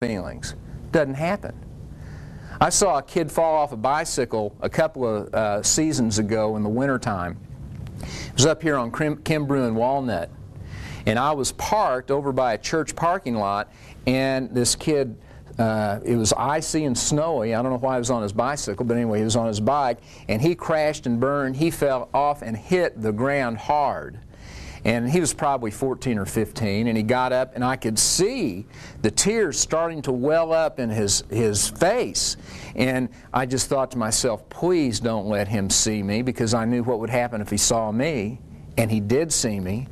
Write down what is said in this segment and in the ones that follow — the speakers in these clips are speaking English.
feelings. Doesn't happen. I saw a kid fall off a bicycle a couple of seasons ago in the wintertime. It was up here on Kimbrew and Walnut. And I was parked over by a church parking lot, and this kid, it was icy and snowy. I don't know why he was on his bicycle, but anyway, he was on his bike, and he crashed and burned. He fell off and hit the ground hard. And he was probably 14 or 15, and he got up, and I could see the tears starting to well up in his face. And I just thought to myself, please don't let him see me, because I knew what would happen if he saw me. And he did see me.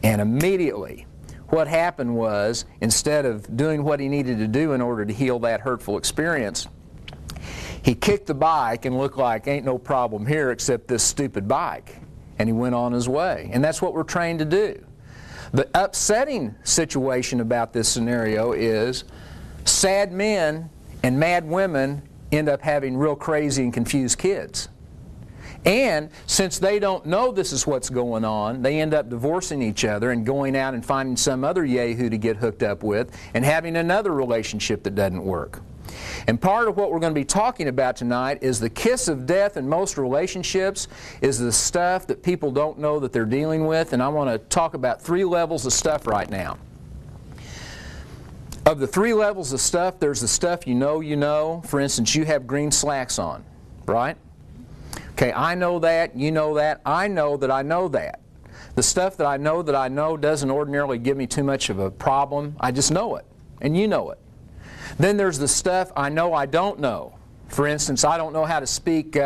And immediately, what happened was, instead of doing what he needed to do in order to heal that hurtful experience, he kicked the bike and looked like ain't no problem here except this stupid bike. And he went on his way. And that's what we're trained to do. The upsetting situation about this scenario is sad men and mad women end up having real crazy and confused kids. And since they don't know this is what's going on, they end up divorcing each other and going out and finding some other yahoo to get hooked up with and having another relationship that doesn't work. And part of what we're going to be talking about tonight is the kiss of death in most relationships is the stuff that people don't know that they're dealing with. And I want to talk about 3 levels of stuff right now. Of the 3 levels of stuff, there's the stuff you know. For instance, you have green slacks on, right? Okay, I know that, you know that, I know that I know that. The stuff that I know doesn't ordinarily give me too much of a problem. I just know it, and you know it. Then there's the stuff I know I don't know. For instance, I don't know how to speak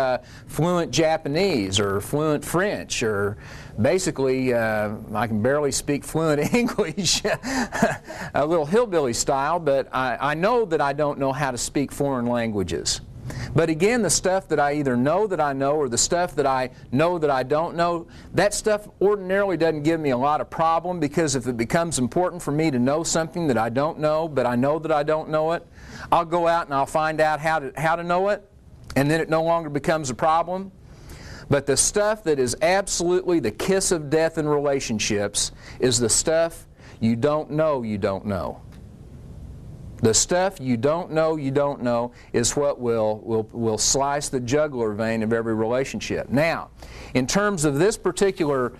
fluent Japanese or fluent French, or basically I can barely speak fluent English, a little hillbilly style, but I know that I don't know how to speak foreign languages. But again, the stuff that I either know that I know or the stuff that I know that I don't know, that stuff ordinarily doesn't give me a lot of problem, because if it becomes important for me to know something that I don't know, but I know that I don't know it, I'll go out and I'll find out how to know it, and then it no longer becomes a problem. But the stuff that is absolutely the kiss of death in relationships is the stuff you don't know you don't know. The stuff you don't know is what will slice the jugular vein of every relationship. Now, in terms of this particular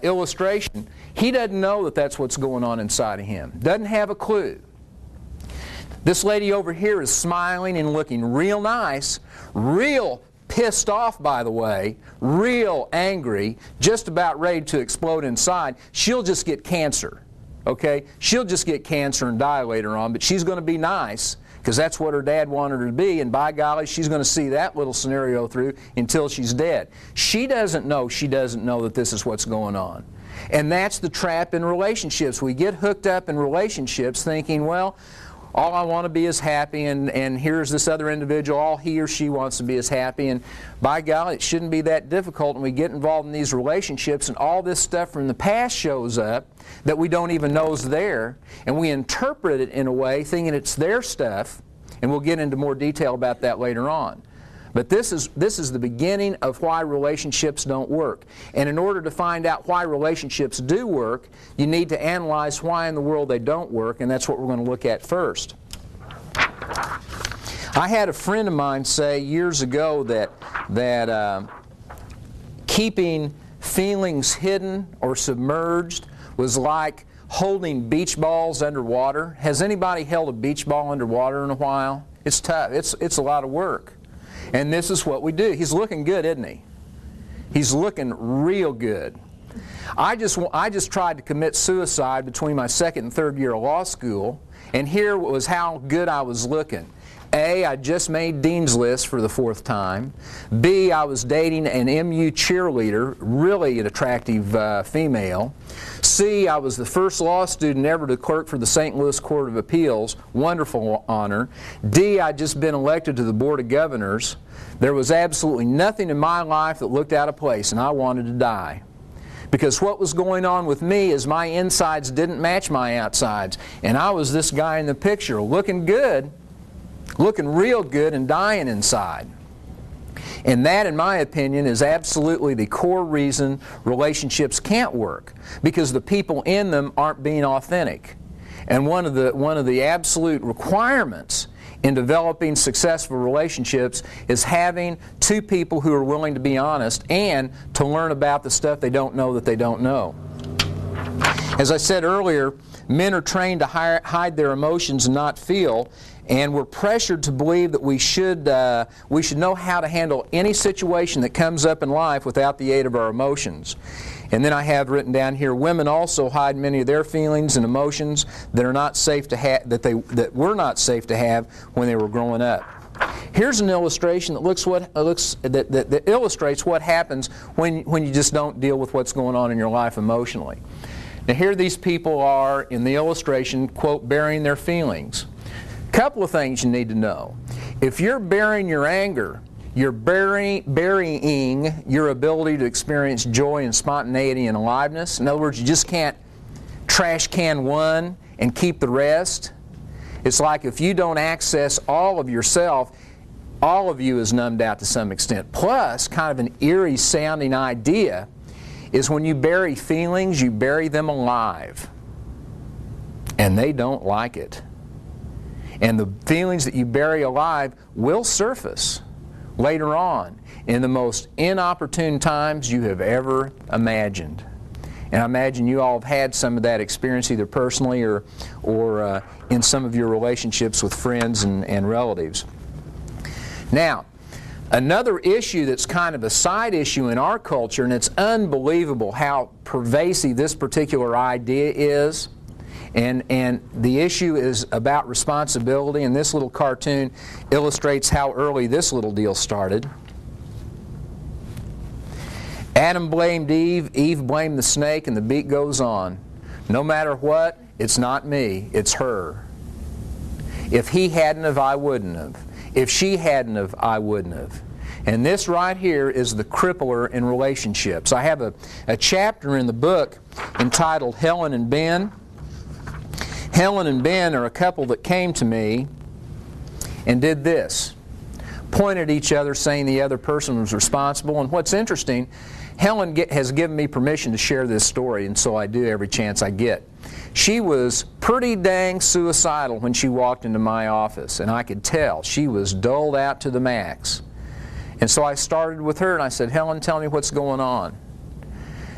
illustration, he doesn't know that that's what's going on inside of him. Doesn't have a clue. This lady over here is smiling and looking real nice, real pissed off, by the way, real angry, just about ready to explode inside. She'll just get cancer. Okay, she'll just get cancer and die later on, but she's going to be nice because that's what her dad wanted her to be, and by golly, she's going to see that little scenario through until she's dead. She doesn't know that this is what's going on. And that's the trap in relationships. We get hooked up in relationships thinking, well, all I want to be is happy, and here's this other individual, all he or she wants to be is happy, and by golly, it shouldn't be that difficult. And we get involved in these relationships, and all this stuff from the past shows up that we don't even know is there, and we interpret it in a way thinking it's their stuff, and we'll get into more detail about that later on. But this is the beginning of why relationships don't work. And in order to find out why relationships do work, you need to analyze why in the world they don't work, and that's what we're going to look at first. I had a friend of mine say years ago that keeping feelings hidden or submerged was like holding beach balls underwater. Has anybody held a beach ball underwater in a while? It's tough. It's a lot of work. And this is what we do. He's looking good, isn't he? He's looking real good. I just tried to commit suicide between my 2nd and 3rd year of law school, and here was how good I was looking. A, I just made Dean's List for the 4th time. B, I was dating an MU cheerleader, really an attractive female. C, I was the first law student ever to clerk for the St. Louis Court of Appeals, wonderful honor. D, I'd just been elected to the Board of Governors. There was absolutely nothing in my life that looked out of place, and I wanted to die. Because what was going on with me is my insides didn't match my outsides. And I was this guy in the picture, looking good, looking real good, and dying inside. And that, in my opinion, is absolutely the core reason relationships can't work, because the people in them aren't being authentic. And one of the absolute requirements in developing successful relationships is having two people who are willing to be honest and to learn about the stuff they don't know that they don't know. As I said earlier, men are trained to hide their emotions and not feel, and we're pressured to believe that we should know how to handle any situation that comes up in life without the aid of our emotions. And then I have written down here, women also hide many of their feelings and emotions that are not safe to that were not safe to have when they were growing up. Here's an illustration that illustrates what happens when you just don't deal with what's going on in your life emotionally. Now here these people are in the illustration, quote, burying their feelings. A couple of things you need to know. If you're burying your anger, you're burying your ability to experience joy and spontaneity and aliveness. In other words, you just can't trash can one and keep the rest. It's like if you don't access all of yourself, all of you is numbed out to some extent. Plus, kind of an eerie sounding idea is when you bury feelings, you bury them alive. And they don't like it. And the feelings that you bury alive will surface later on in the most inopportune times you have ever imagined. And I imagine you all have had some of that experience either personally or in some of your relationships with friends and relatives. Now, another issue that's kind of a side issue in our culture, and it's unbelievable how pervasive this particular idea is, and the issue is about responsibility, and this little cartoon illustrates how early this little deal started. Adam blamed Eve, Eve blamed the snake, and the beat goes on. No matter what, it's not me, it's her. If he hadn't have, I wouldn't have. If she hadn't have, I wouldn't have. And this right here is the crippler in relationships. I have a chapter in the book entitled Helen and Ben. Helen and Ben are a couple that came to me and did this. Pointed at each other saying the other person was responsible. And what's interesting, Helen has given me permission to share this story, and so I do every chance I get. She was pretty dang suicidal when she walked into my office, and I could tell she was dulled out to the max. And so I started with her and I said, Helen, tell me what's going on.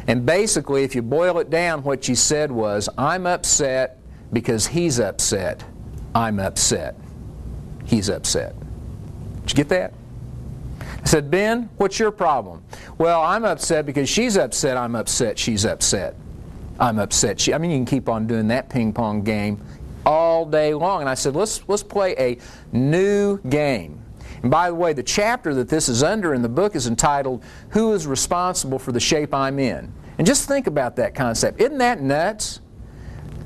And basically, if you boil it down, what she said was, I'm upset because he's upset. I'm upset. He's upset. Did you get that? I said, Ben, what's your problem? Well, I'm upset because she's upset. I'm upset. She's upset. I'm upset. I mean, you can keep on doing that ping pong game all day long. And I said, let's play a new game. And by the way, the chapter that this is under in the book is entitled, Who is Responsible for the Shape I'm In? And just think about that concept. Isn't that nuts?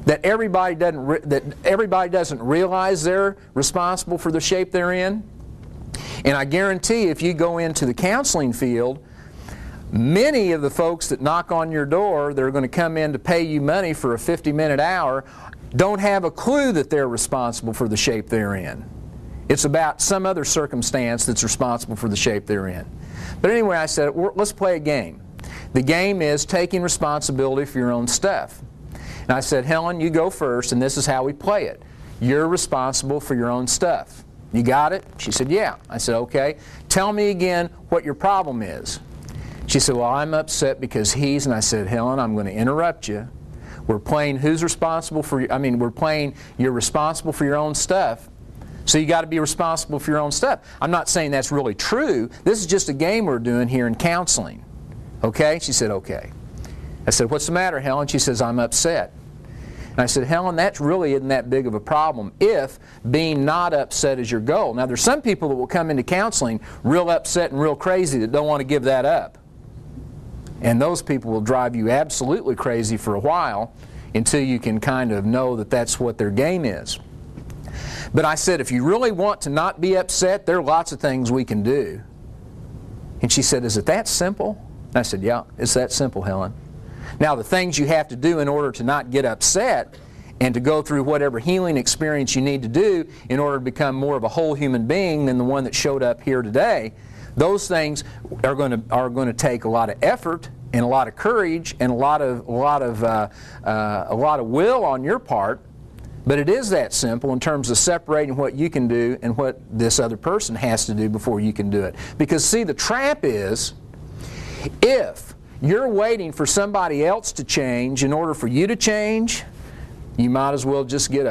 That everybody doesn't realize they're responsible for the shape they're in? And I guarantee if you go into the counseling field, many of the folks that knock on your door that are going to come in to pay you money for a 50-minute hour don't have a clue that they're responsible for the shape they're in. It's about some other circumstance that's responsible for the shape they're in. But anyway, I said, let's play a game. The game is taking responsibility for your own stuff. And I said, Helen, you go first, and this is how we play it. You're responsible for your own stuff. You got it? She said, yeah. I said, okay. Tell me again what your problem is. She said, well, I'm upset because he's, and I said, Helen, I'm going to interrupt you. We're playing who's responsible for, we're playing you're responsible for your own stuff. So you got to be responsible for your own stuff. I'm not saying that's really true. This is just a game we're doing here in counseling. Okay? She said, okay. I said, what's the matter, Helen? She says, I'm upset. And I said, Helen, that really isn't that big of a problem if being not upset is your goal. Now, there's some people that will come into counseling real upset and real crazy that don't want to give that up. And those people will drive you absolutely crazy for a while until you can kind of know that that's what their game is. But I said, if you really want to not be upset, there are lots of things we can do. And she said, is it that simple? And I said, yeah, it's that simple, Helen. Now, the things you have to do in order to not get upset and to go through whatever healing experience you need to do in order to become more of a whole human being than the one that showed up here today, those things are going to take a lot of effort and a lot of courage and a lot of will on your part. But it is that simple in terms of separating what you can do and what this other person has to do before you can do it. Because see, the trap is, if you're waiting for somebody else to change in order for you to change, you might as well just get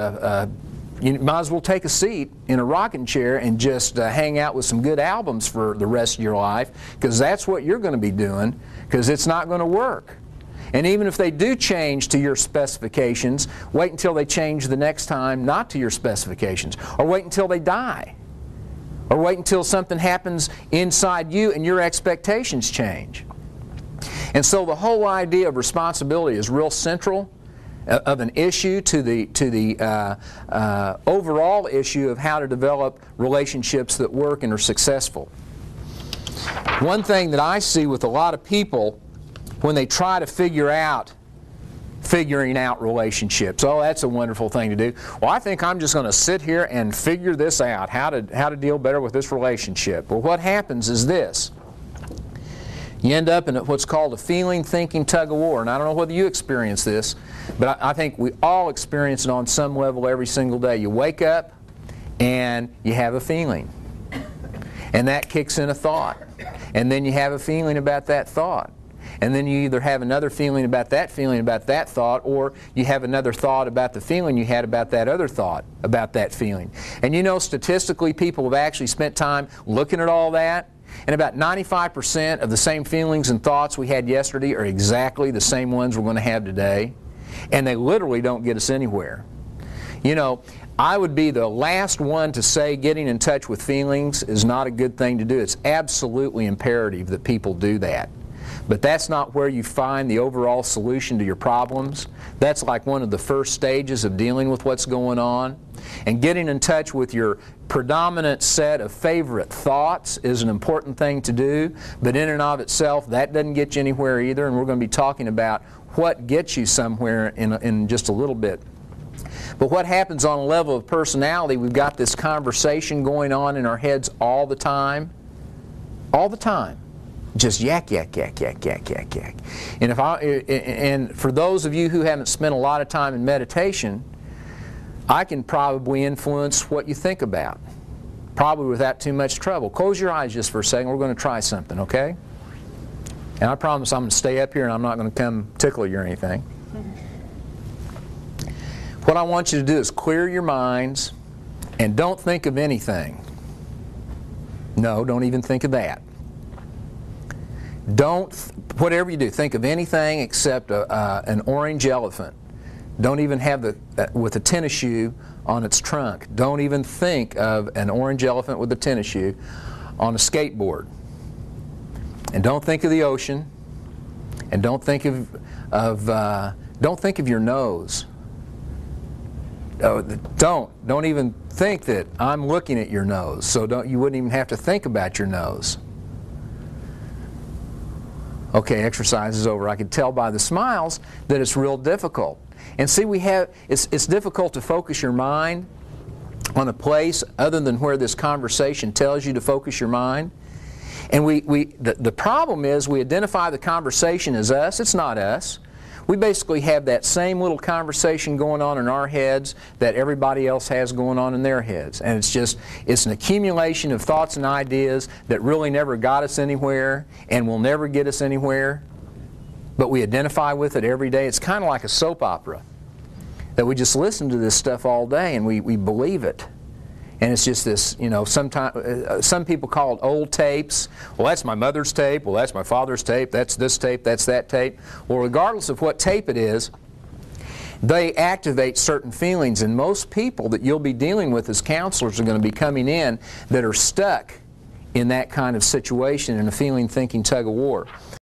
you might as well take a seat in a rocking chair and just hang out with some good albums for the rest of your life, because that's what you're going to be doing, because it's not going to work. And even if they do change to your specifications, wait until they change the next time not to your specifications, or wait until they die, or wait until something happens inside you and your expectations change. And so the whole idea of responsibility is real central of an issue to the overall issue of how to develop relationships that work and are successful. One thing that I see with a lot of people when they try to figuring out relationships, oh, that's a wonderful thing to do. Well, I think I'm just going to sit here and figure this out, how to deal better with this relationship. Well, what happens is this. You end up in what's called a feeling, thinking tug of war. And I don't know whether you experience this, but I think we all experience it on some level every single day. You wake up and you have a feeling. And that kicks in a thought. And then you have a feeling about that thought. And then you either have another feeling about that thought, or you have another thought about the feeling you had about that other thought, about that feeling. And you know, statistically, people have actually spent time looking at all that. And about 95% of the same feelings and thoughts we had yesterday are exactly the same ones we're going to have today. And they literally don't get us anywhere. You know, I would be the last one to say getting in touch with feelings is not a good thing to do. It's absolutely imperative that people do that. But that's not where you find the overall solution to your problems. That's like one of the first stages of dealing with what's going on. And getting in touch with your predominant set of favorite thoughts is an important thing to do, but in and of itself, that doesn't get you anywhere either, and we're going to be talking about what gets you somewhere in just a little bit. But what happens on a level of personality, we've got this conversation going on in our heads all the time. All the time. Just yak, yak, yak, yak, yak, yak, yak. And for those of you who haven't spent a lot of time in meditation, I can probably influence what you think about, probably without too much trouble. Close your eyes just for a second. We're going to try something, okay? And I promise I'm going to stay up here and I'm not going to come tickle you or anything. What I want you to do is clear your minds and don't think of anything. No, don't even think of that. Whatever you do, think of anything except an orange elephant. Don't even have with a tennis shoe on its trunk. Don't even think of an orange elephant with a tennis shoe on a skateboard. And don't think of the ocean. And don't think of your nose. Don't even think that I'm looking at your nose. So you wouldn't even have to think about your nose. Okay, exercise is over. I can tell by the smiles that it's real difficult. And see, it's difficult to focus your mind on a place other than where this conversation tells you to focus your mind. And the problem is we identify the conversation as us. It's not us. We basically have that same little conversation going on in our heads that everybody else has going on in their heads. And it's an accumulation of thoughts and ideas that really never got us anywhere and will never get us anywhere. But we identify with it every day. It's kind of like a soap opera, that we just listen to this stuff all day and we believe it. And it's just this, you know, some people call it old tapes. Well, that's my mother's tape. Well, that's my father's tape. That's this tape. That's that tape. Well, regardless of what tape it is, they activate certain feelings. And most people that you'll be dealing with as counselors are going to be coming in that are stuck in that kind of situation, in a feeling, thinking tug of war.